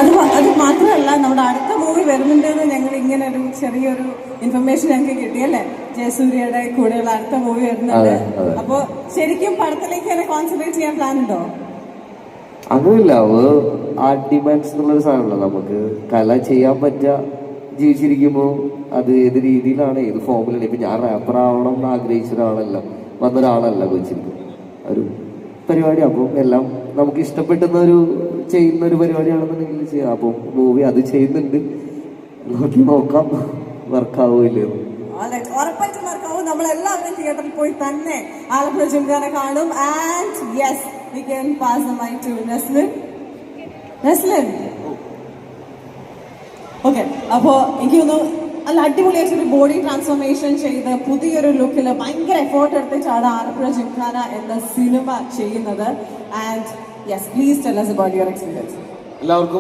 അത് മാത്രമല്ല, നമ്മുടെ അടുത്ത മൂവി വരുന്നുണ്ടെന്ന് ഞങ്ങൾ ഇങ്ങനെ ഒരു ചെറിയൊരു ഇൻഫർമേഷൻ ഞങ്ങൾക്ക് കിട്ടിയല്ലേ, ജയസൂര്യയുടെ കൂടെയുള്ള അടുത്ത മൂവി വരുന്നുണ്ട്. അപ്പൊ ശരിക്കും പടത്തിലേക്ക് തന്നെ കോൺസെൻട്രേറ്റ് ചെയ്യാൻ പ്ലാൻ ഉണ്ടോ? അങ്ങനെയില്ല, ആർട്ട് ഡിമാൻഡ്സ് എന്നുള്ളൊരു സാധനമല്ല. നമുക്ക് കല ചെയ്യാൻ പറ്റുക, ജീവിച്ചിരിക്കുമ്പോൾ അത് ഏത് രീതിയിലാണ്, ഏത് ഫോമിലാണ്. ഇപ്പൊ ഞാൻ റാപ്പർ ആവണം എന്ന് ആഗ്രഹിച്ച വന്നൊരാളല്ല കൊച്ചിരിക്കും ഒരു പരിപാടി. അപ്പം എല്ലാം നമുക്ക് ഇഷ്ടപ്പെട്ടുന്ന ചെയ്യുന്ന ഒരു പരിപാടിയാണെന്നുണ്ടെങ്കിൽ ചെയ്യാം. അപ്പം മൂവി അത് ചെയ്യുന്നുണ്ട്, നോക്കാം വർക്കാവില്ലേ. ഉറപ്പായിട്ടും വർക്കാവും. നമ്മളെല്ലാവരും തിയേറ്ററിൽ പോയി തന്നെ ആലപ്പുഴ ജിംഖാന കാണും. And yes, we can pass the mic to Neslin. Okay, അപ്പോ എനിക്ക് തോന്നുന്നു നല്ല അടിപൊളിയായിട്ടൊരു ബോഡി ട്രാൻസ്ഫോർമേഷൻ ചെയ്ത് പുതിയൊരു ലുക്കിൽ ഭയങ്കര എഫേർട്ട് എടുത്തിട്ടാണ് ആലപ്പുഴ ജിംഖാന എന്ന സിനിമ ചെയ്യുന്നത്. And yes, please tell us about your experience. എല്ലാവർക്കും